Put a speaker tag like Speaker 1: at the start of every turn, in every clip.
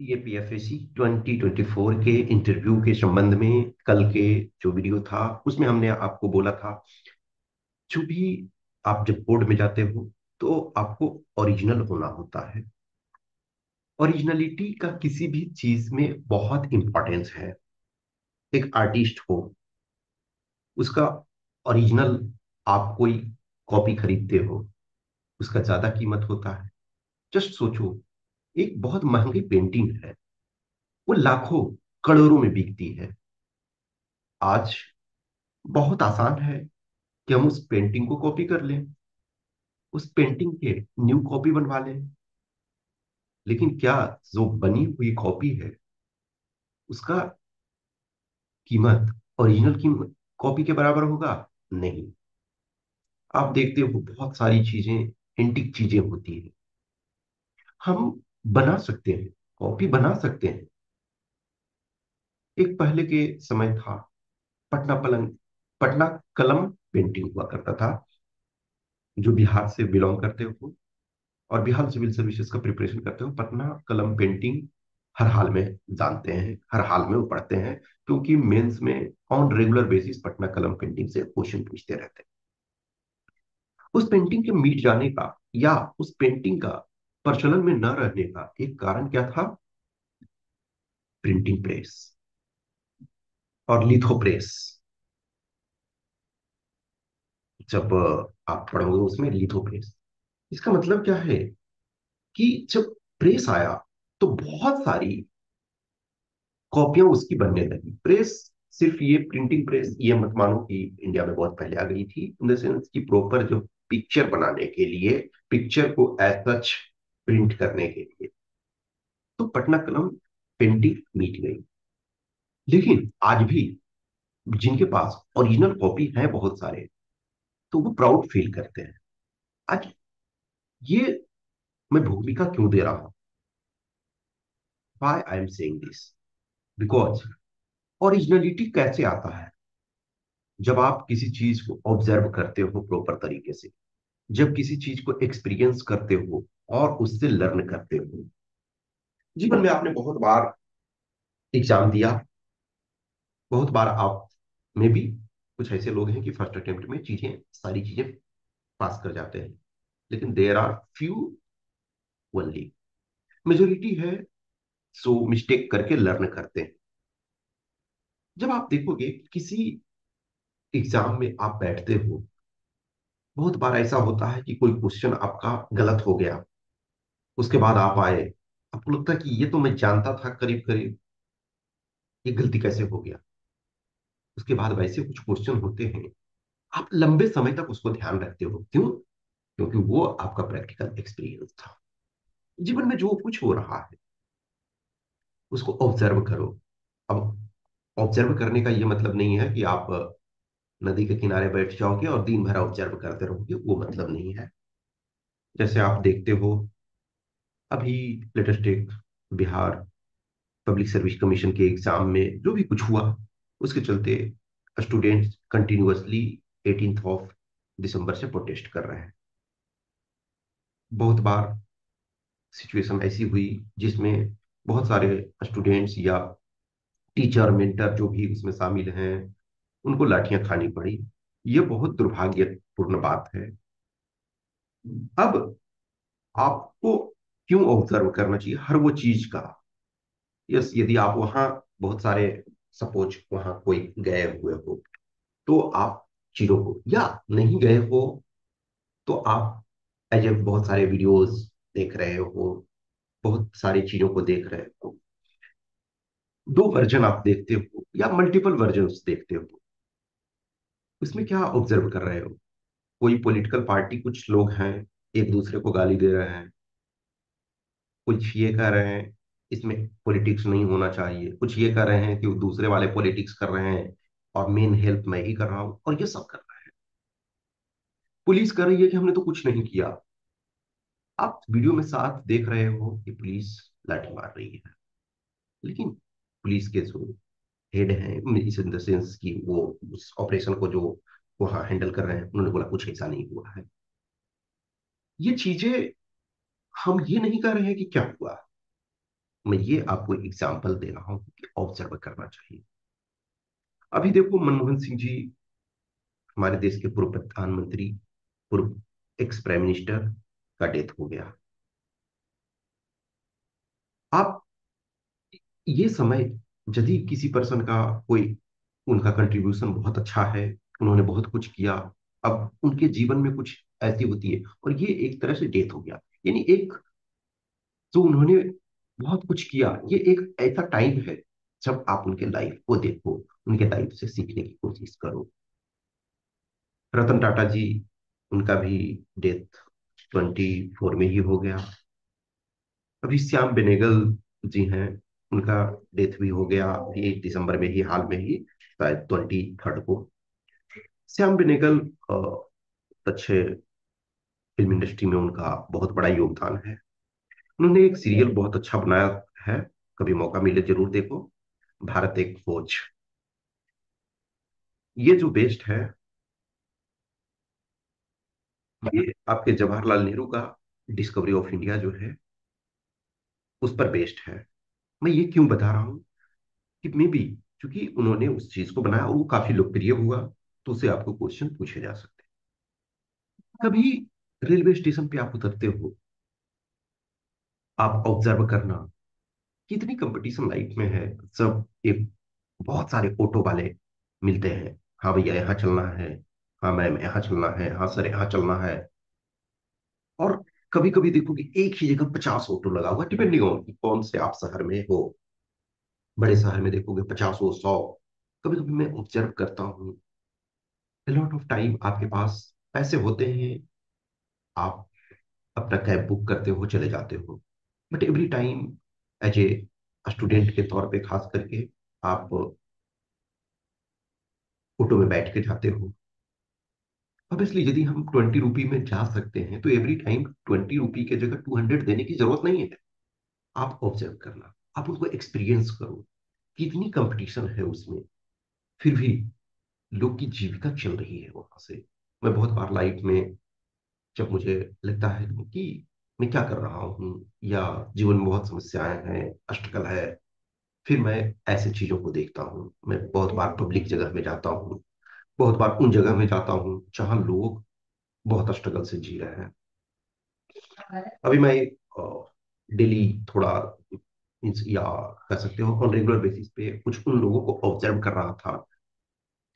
Speaker 1: ये पीएफएसी 2024 के इंटरव्यू के संबंध में कल के जो वीडियो था उसमें हमने आपको बोला था, जो भी आप जब बोर्ड में जाते हो तो आपको ओरिजिनल होना होता है। ओरिजिनलिटी का किसी भी चीज में बहुत इंपॉर्टेंस है। एक आर्टिस्ट हो, उसका ओरिजिनल, आप कोई कॉपी खरीदते हो, उसका ज्यादा कीमत होता है। जस्ट सोचो, एक बहुत महंगी पेंटिंग है, वो लाखों करोड़ों में बिकती है। आज बहुत आसान है कि हम उस पेंटिंग को कॉपी कर लें, उस पेंटिंग के न्यू कॉपी बनवा लें। लेकिन क्या जो बनी हुई कॉपी है उसका कीमत ओरिजिनल कीमत कॉपी के बराबर होगा? नहीं। आप देखते हो बहुत सारी चीजें, एंटिक चीजें होती है। हम बना सकते हैं, कॉपी बना सकते हैं। एक पहले के समय था, पटना पलंग पटना कलम पेंटिंग हुआ करता था। जो बिहार से बिलोंग करते हो और बिहार सिविल सर्विसेज का प्रिपरेशन करते हो, पटना कलम पेंटिंग हर हाल में जानते हैं, हर हाल में वो पढ़ते हैं, क्योंकि मेंस में ऑन रेगुलर बेसिस पटना कलम पेंटिंग से क्वेश्चन पूछते रहते हैं। उस पेंटिंग के मिट जाने का या उस पेंटिंग का प्रचलन में न रहने का एक कारण क्या था? प्रिंटिंग प्रेस और लिथो प्रेस। जब आप पढ़ोगे उसमें लिथो प्रेस, इसका मतलब क्या है कि जब प्रेस आया तो बहुत सारी कॉपियां उसकी बनने लगी। प्रेस, सिर्फ ये प्रिंटिंग प्रेस ये मत मानो कि इंडिया में बहुत पहले आ गई थी, इन द सेंस की प्रॉपर जो पिक्चर बनाने के लिए, पिक्चर को एज सच प्रिंट करने के लिए, तो पटना कलम पेंटिंग मिट गई। लेकिन आज भी जिनके पास ओरिजिनल कॉपी है बहुत सारे, तो वो प्राउड फील करते हैं। आज ये मैं भूमिका क्यों दे रहा हूं? Why I am saying this? Because originality कैसे आता है? जब आप किसी चीज को ऑब्जर्व करते हो प्रॉपर तरीके से, जब किसी चीज को एक्सपीरियंस करते हो और उससे लर्न करते हो। जीवन में आपने बहुत बार एग्जाम दिया, बहुत बार आप में भी कुछ ऐसे लोग हैं कि फर्स्ट अटेम्प्ट में चीजें, सारी चीजें पास कर जाते हैं। लेकिन there are few only, majority है सो मिस्टेक करके लर्न करते हैं। जब आप देखोगे किसी एग्जाम में आप बैठते हो, बहुत बार ऐसा होता है कि कोई क्वेश्चन आपका गलत हो गया, उसके बाद आप आए, आपको लगता है कि ये तो मैं जानता था करीब करीब, ये गलती कैसे हो गया? उसके बाद वैसे कुछ क्वेश्चन होते हैं, आप लंबे समय तक उसको ध्यान रखते हो। क्यों? क्योंकि वो आपका प्रैक्टिकल एक्सपीरियंस था। जीवन में जो कुछ हो रहा है उसको ऑब्जर्व करो। अब ऑब्जर्व करने का ये मतलब नहीं है कि आप नदी के किनारे बैठ जाओगे और दिन भर ऑब्जर्व करते रहोगे, वो मतलब नहीं है। जैसे आप देखते हो, अभी लेटेस्ट एक बिहार पब्लिक सर्विस कमीशन के एग्जाम में जो भी कुछ हुआ, उसके चलते स्टूडेंट्स कंटिन्यूअसली 18 दिसंबर से प्रोटेस्ट कर रहे हैं। बहुत बार सिचुएशन ऐसी हुई जिसमें बहुत सारे स्टूडेंट्स या टीचर मेंटर जो भी उसमें शामिल हैं, उनको लाठियां खानी पड़ी। ये बहुत दुर्भाग्यपूर्ण बात है। अब आपको क्यों ऑब्जर्व करना चाहिए हर वो चीज का? यस, यदि आप वहां बहुत सारे, सपोज वहां कोई गए हुए हो, तो आप चीजों को, या नहीं गए हो तो आप एज ए बहुत सारे वीडियोस देख रहे हो, बहुत सारी चीजों को देख रहे हो, दो वर्जन आप देखते हो या मल्टीपल वर्जन देखते हो। उसमें क्या ऑब्जर्व कर रहे हो? कोई पॉलिटिकल पार्टी, कुछ लोग हैं एक दूसरे को गाली दे रहे हैं, कुछ ये कह रहे हैं इसमें पॉलिटिक्स नहीं होना चाहिए, कुछ ये कह रहे हैं कि वो दूसरे वाले पॉलिटिक्स कर रहे हैं और मेन हेल्प मैं ही कर रहा हूं, और ये सब कर रहे हैं। पुलिस कर रही है कि हमने तो कुछ नहीं किया। आप वीडियो में साथ देख रहे हो कि पुलिस लाठी मार रही है, लेकिन पुलिस के जो हेड हैं, इस इन द सेंस कि वो उस ऑपरेशन को जो वहां हैंडल कर रहे हैं, उन्होंने बोला कुछ ऐसा नहीं हुआ है। ये चीजें, हम ये नहीं कह रहे हैं कि क्या हुआ, मैं ये आपको एग्जाम्पल दे रहा हूँ कि ऑब्जर्व करना चाहिए। अभी देखो, मनमोहन सिंह जी हमारे देश के पूर्व प्रधानमंत्री, पूर्व एक्स प्राइम मिनिस्टर का डेथ हो गया। आप ये समय, यदि किसी पर्सन का कोई, उनका कंट्रीब्यूशन बहुत अच्छा है, उन्होंने बहुत कुछ किया, अब उनके जीवन में कुछ ऐसी होती है और ये एक तरह से डेथ हो गया, यानी एक, जो उन्होंने बहुत कुछ किया, ये एक ऐसा टाइम है जब आप उनके लाइफ को देखो, उनके लाइफ से सीखने की कोशिश करो। रतन टाटा जी, उनका भी डेथ 24 में ही हो गया। अभी श्याम बेनेगल जी हैं, उनका डेथ भी हो गया ये दिसंबर में ही, हाल में ही, शायद 23 को। श्याम बेनेगल अच्छे फिल्म इंडस्ट्री में उनका बहुत बड़ा योगदान है। उन्होंने एक सीरियल बहुत अच्छा बनाया है, कभी मौका मिले जरूर देखो, भारत एक खोज। ये जो बेस्ड है, ये आपके जवाहरलाल नेहरू का डिस्कवरी ऑफ इंडिया जो है, उस पर बेस्ड है। मैं ये क्यों बता रहा हूँ कि मे बी, क्योंकि उन्होंने उस चीज को बनाया और वो काफी लोकप्रिय हुआ, तो उससे आपको क्वेश्चन पूछे जा सकते हैं। कभी रेलवे स्टेशन पे आप उतरते हो, आप ऑब्जर्व करना, कितनी कंपटीशन लाइफ में है। सब एक, बहुत सारे ऑटो वाले मिलते हैं, हाँ भैया यहाँ चलना है, हाँ मैम यहाँ चलना है, हाँ सर यहाँ चलना है। और कभी कभी देखो कि एक ही जगह 50 ऑटो लगा हुआ, डिपेंडिंग ऑन कौन से आप शहर में हो। बड़े शहर में देखोगे 50 100। कभी कभी मैं ऑब्जर्व करता हूँ, लॉट ऑफ टाइम आपके पास पैसे होते हैं, आप अपना कैब बुक करते हो, चले जाते हो, but every time as a student के तौर पे खास करके, आप ऑटो में बैठ के जाते हो। ऑब्वियसली यदि हम 20 रुपी में जा सकते हैं, तो एवरी टाइम 20 रुपी के जगह 200 देने की जरूरत नहीं है। आप ऑब्जर्व करना, आप उसको एक्सपीरियंस करो, कितनी कंपटीशन है उसमें, फिर भी लोग की जीविका चल रही है वहां से। मैं बहुत बार लाइफ में, जब मुझे लगता है कि मैं क्या कर रहा हूँ, या जीवन में बहुत समस्याएं हैं, स्ट्रगल है, फिर मैं ऐसे चीजों को देखता हूँ। मैं बहुत बार पब्लिक जगह में जाता हूँ, बहुत बार उन जगह में जाता हूँ जहाँ लोग बहुत स्ट्रगल से जी रहे हैं। अभी मैं डेली थोड़ा या कह सकते हो ऑन रेगुलर बेसिस पे कुछ उन लोगों को ऑब्जर्व कर रहा था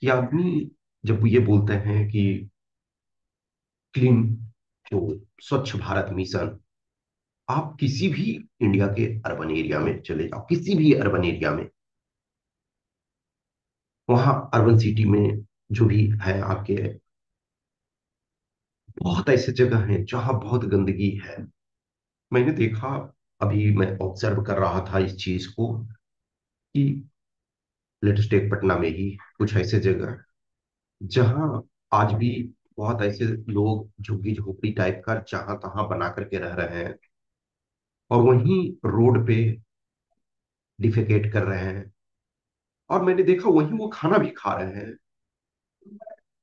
Speaker 1: कि आदमी जब ये बोलते हैं कि क्लीन, जो स्वच्छ भारत मिशन, आप किसी भी इंडिया के अर्बन एरिया में चले जाओ, किसी भी अर्बन एरिया में, वहां अर्बन सिटी में जो भी है आपके, बहुत ऐसे जगह हैं जहां बहुत गंदगी है। मैंने देखा, अभी मैं ऑब्जर्व कर रहा था इस चीज को कि लेटेस्ट टेक पटना में ही कुछ ऐसे जगह जहां आज भी बहुत ऐसे लोग झुग्गी झोपड़ी टाइप का जहां तहां बना करके रह रहे हैं, और वहीं रोड पे डिफेकेट कर रहे हैं। और मैंने देखा वहीं वो खाना भी खा रहे हैं।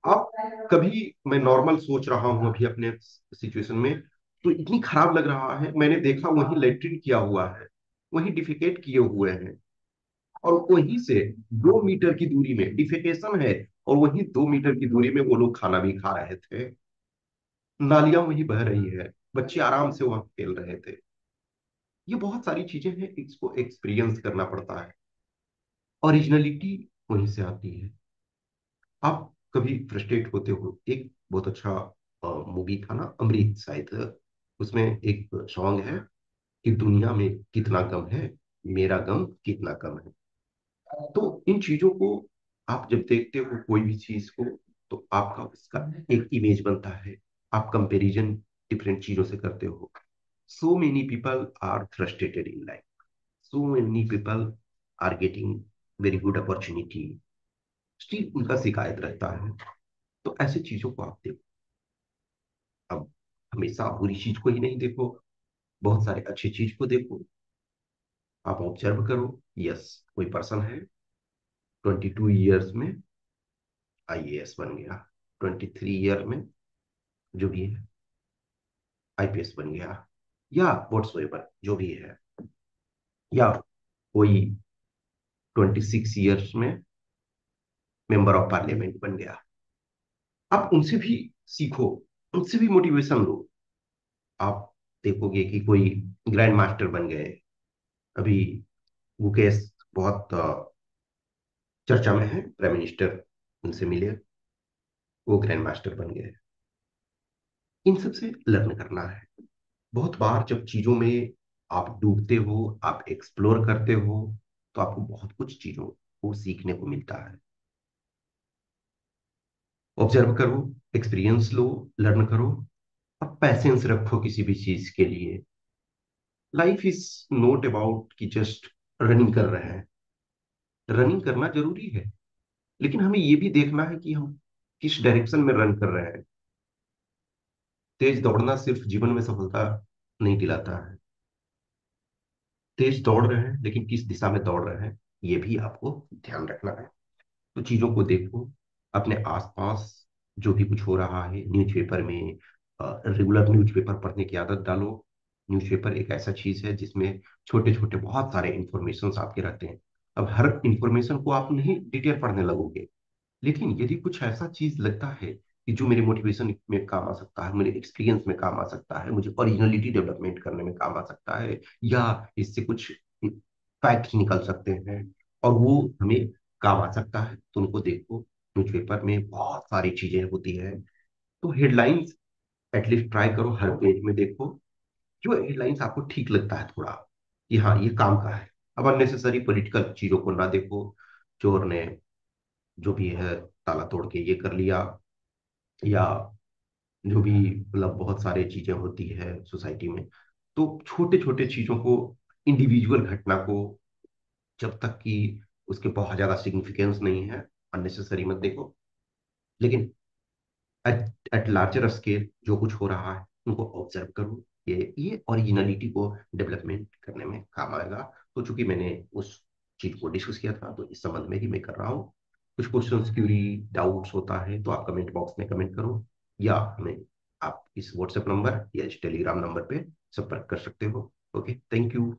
Speaker 1: अब कभी मैं नॉर्मल सोच रहा हूं अभी अपने सिचुएशन में, तो इतनी खराब लग रहा है। मैंने देखा वहीं लेटरिन किया हुआ है, वहीं डिफेकेट किए हुए हैं, और वहीं से 2 मीटर की दूरी में डिफेकेशन है, और वहीं 2 मीटर की दूरी में वो लोग खाना भी खा रहे थे। नालियां वहीं बह रही है, बच्चे आराम से वहां खेल रहे थे। ये बहुत सारी चीजें हैं, इसको एक्सपीरियंस करना पड़ता है। ओरिजिनलिटी वहीं से आती है। आप कभी फ्रस्ट्रेट होते हो, एक बहुत अच्छा मूवी था ना, अमृत शायद, उसमें एक सॉन्ग है कि दुनिया में कितना गम है, मेरा गम कितना कम है। तो इन चीजों को आप जब देखते हो कोई भी चीज को, तो आपका उसका एक इमेज बनता है। आप कंपैरिजन डिफरेंट चीजों से करते हो। So many people are frustrated in life, so many people are getting very good opportunity, still उनका शिकायत रहता है। तो ऐसी चीजों को आप देखो। अब हमेशा बुरी चीज को ही नहीं देखो, बहुत सारे अच्छी चीज को देखो। आप ऑब्जर्व करो, यस, कोई पर्सन है 22 ईयर्स में आईएएस बन गया, 23 ईयर में जो भी है आईपीएस बन गया, या व्हाट्सएवर जो भी है। या कोई 26 ईयर्स में मेंबर ऑफ पार्लियामेंट बन गया। आप उनसे भी सीखो, उनसे भी मोटिवेशन लो। आप देखोगे कि कोई ग्रैंड मास्टर बन गए। अभी मुकेश बहुत चर्चा में है, प्राइम मिनिस्टर उनसे मिले, वो ग्रैंड मास्टर बन गए। इन सब से लर्न करना है। बहुत बार जब चीजों में आप डूबते हो, आप एक्सप्लोर करते हो, तो आपको बहुत कुछ चीजों को सीखने को मिलता है। ऑब्जर्व करो, एक्सपीरियंस लो, लर्न करो, और पैसेंस रखो किसी भी चीज के लिए। लाइफ इज नॉट अबाउट कि जस्ट रनिंग कर रहे हैं। रनिंग करना जरूरी है, लेकिन हमें ये भी देखना है कि हम किस डायरेक्शन में रन कर रहे हैं। तेज दौड़ना सिर्फ जीवन में सफलता नहीं दिलाता है। तेज दौड़ रहे हैं, लेकिन किस दिशा में दौड़ रहे हैं, ये भी आपको ध्यान रखना है। तो चीजों को देखो, अपने आसपास जो भी कुछ हो रहा है न्यूज़पेपर में, रेगुलर न्यूज़पेपर पढ़ने की आदत डालो। न्यूज़पेपर एक ऐसा चीज है जिसमें छोटे छोटे बहुत सारे इंफॉर्मेशन आपके रहते हैं। अब हर इंफॉर्मेशन को आप नहीं डिटेल पढ़ने लगोगे, लेकिन यदि कुछ ऐसा चीज लगता है कि जो मेरे मोटिवेशन में काम आ सकता है, मेरे एक्सपीरियंस में काम आ सकता है, मुझे ओरिजिनलिटी डेवलपमेंट करने में काम आ सकता है, या इससे कुछ फैक्ट निकल सकते हैं और वो हमें काम आ सकता है, तो उनको देखो। न्यूज़पेपर में बहुत सारी चीजें होती है, तो हेडलाइंस एटलीस्ट ट्राई करो, हर पेज में देखो जो हेडलाइंस आपको ठीक लगता है थोड़ा, कि हाँ ये काम का है। अब अननेसेसरी पॉलिटिकल चीजों को ना देखो। चोर ने जो भी है ताला तोड़ के ये कर लिया, या जो भी मतलब बहुत सारी चीजें होती है सोसाइटी में। तो छोटे छोटे चीजों को, इंडिविजुअल घटना को, जब तक कि उसके बहुत ज्यादा सिग्निफिकेंस नहीं है, अननेसेसरी मत देखो। लेकिन एट एट लार्जर स्केल जो कुछ हो रहा है उनको ऑब्जर्व करो। ये ओरिजिनलिटी को डेवलपमेंट करने में काम आएगा। तो चूंकि मैंने उस चीज को डिस्कस किया था, तो इस संबंध में ही मैं कर रहा हूँ। कुछ क्वेश्चंस क्यूरी डाउट्स होता है तो आप कमेंट बॉक्स में कमेंट करो, या हमें आप इस व्हाट्सएप नंबर या इस टेलीग्राम नंबर पे संपर्क कर सकते हो। Okay, thank you.